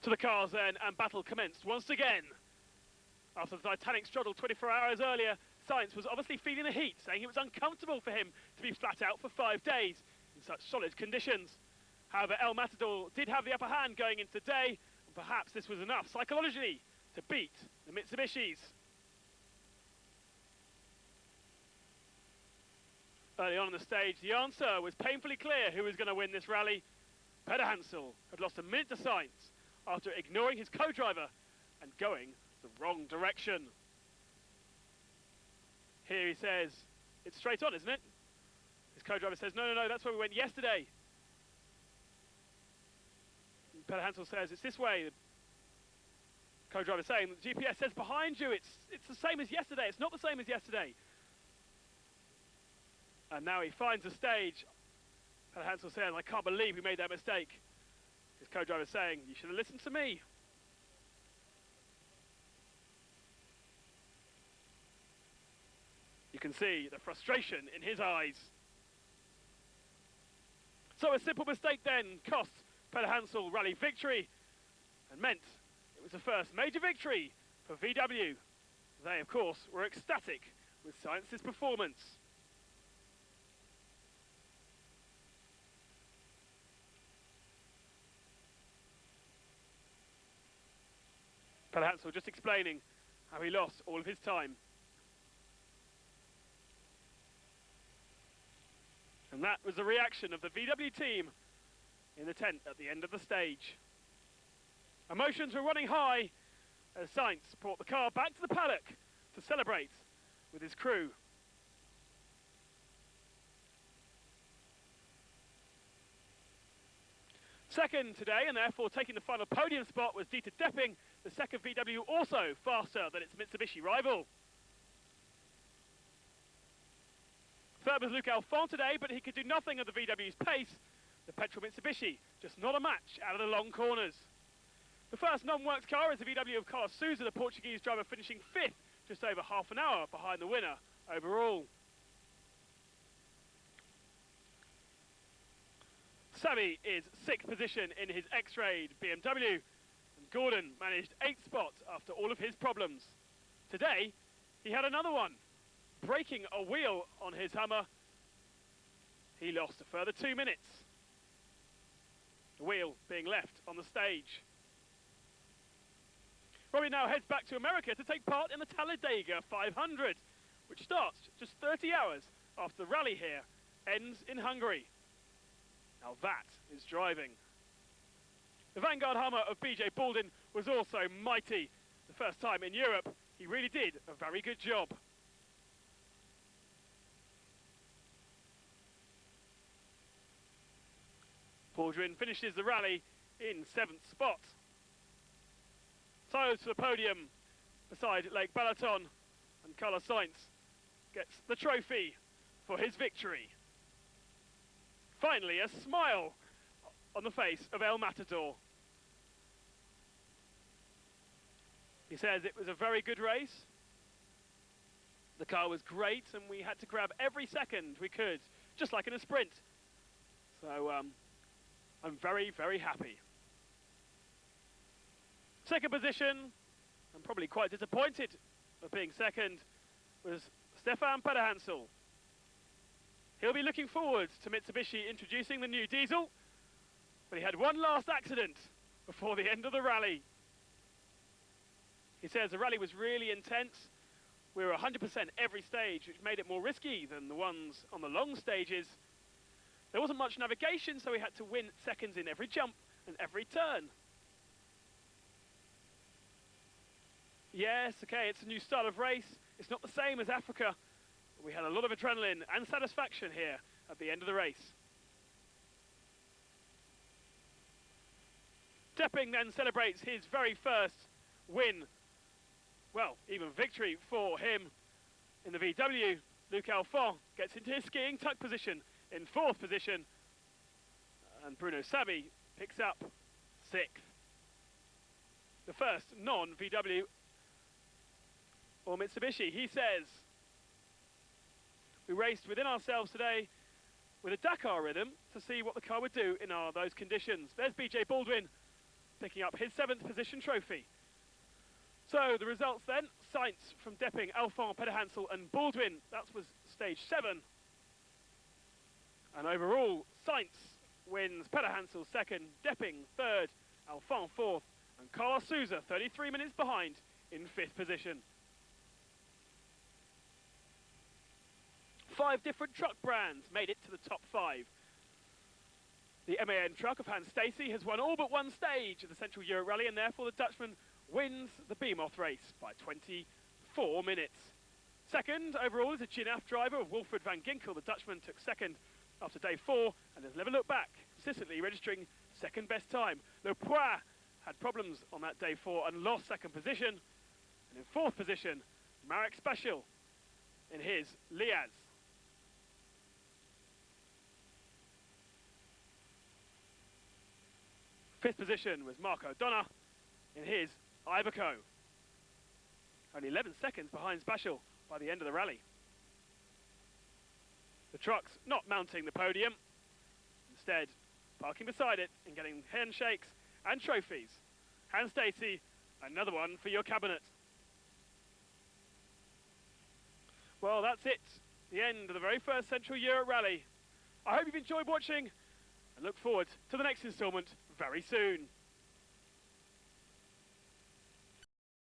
to the cars then, and battle commenced once again. After the Titanic struggle 24 hours earlier, Sainz was obviously feeling the heat, saying it was uncomfortable for him to be flat out for 5 days in such solid conditions. However, El Matador did have the upper hand going into the day, and perhaps this was enough psychologically to beat the Mitsubishis. Early on in the stage, the answer was painfully clear who was going to win this rally. Peder Hansel had lost a minute to Sainz after ignoring his co-driver and going the wrong direction. Here he says, it's straight on, isn't it? His co-driver says, no, that's where we went yesterday. And Peder Hansel says, it's this way. The co-driver saying, the GPS says behind you, it's the same as yesterday. It's not the same as yesterday. And now he finds the stage. Peder Hansel saying, I can't believe we made that mistake. His co-driver saying, you should have listened to me. You can see the frustration in his eyes. So a simple mistake then cost Peder Hansel rally victory and meant it was the first major victory for VW. They, of course, were ecstatic with Sainz's performance. Peder Hansel just explaining how he lost all of his time. And that was the reaction of the VW team in the tent at the end of the stage. Emotions were running high as Sainz brought the car back to the paddock to celebrate with his crew. Second today, and therefore taking the final podium spot, was Dieter Depping, the second VW, also faster than its Mitsubishi rival. Third was Luc Alphand today, but he could do nothing of the VW's pace. The petrol Mitsubishi, just not a match out of the long corners. The first non-works car is the VW of Carlos Sousa, the Portuguese driver, finishing 5th, just over half an hour behind the winner overall. Savi is 6th position in his X-Raid BMW, and Gordon managed 8th spot after all of his problems. Today, he had another one. Breaking a wheel on his Hummer, he lost a further 2 minutes. The wheel being left on the stage. Robbie now heads back to America to take part in the Talladega 500, which starts just 30 hours after the rally here ends in Hungary. Now that is driving. The Vanguard Hummer of BJ Baldwin was also mighty. The first time in Europe, he really did a very good job. Baldwin finishes the rally in 7th spot. So to the podium beside Lake Balaton, and Carlos Sainz gets the trophy for his victory. Finally, a smile on the face of El Matador. He says it was a very good race. The car was great and we had to grab every second we could, just like in a sprint. So I'm very, very happy. Second position, I'm probably quite disappointed of being second, was Stefan Peder Hansel. He'll be looking forward to Mitsubishi introducing the new diesel, but he had one last accident before the end of the rally. He says the rally was really intense. We were 100% every stage, which made it more risky than the ones on the long stages. There wasn't much navigation, so we had to win seconds in every jump and every turn. Yes, okay, it's a new style of race. It's not the same as Africa. But we had a lot of adrenaline and satisfaction here at the end of the race. Depping then celebrates his very first win. Well, even victory for him in the VW. Luc Alphand gets into his skiing tuck position in 4th position, and Bruno Savi picks up 6th. The first non-VW or Mitsubishi. He says, we raced within ourselves today with a Dakar rhythm to see what the car would do in those conditions. There's BJ Baldwin picking up his 7th position trophy. So the results then, Sainz from Depping, Alphon, Pederhansel and Baldwin. That was stage 7. And overall, Sainz wins, Pederhansel 2nd, Depping 3rd, Alphon 4th, and Carlos Souza 33 minutes behind in 5th position. 5 different truck brands made it to the top 5. The MAN truck of Hans Stacey has won all but one stage of the Central Europe Rally, and therefore the Dutchman wins the Behemoth race by 24 minutes. Second overall is a Ginaf driver of Wilfred van Ginkel. The Dutchman took 2nd after day 4 and has never looked back, consistently registering 2nd best time. Le Poix had problems on that day 4 and lost 2nd position. And in 4th position, Marek Spashil in his Liaz. Fifth position was Mark O'Donoghue in his Iveco. Only 11 seconds behind Spashil by the end of the rally. The trucks not mounting the podium, instead parking beside it and getting handshakes and trophies. Hans Stacey, another one for your cabinet. Well, that's it. The end of the very first Central Europe Rally. I hope you've enjoyed watching and look forward to the next instalment very soon.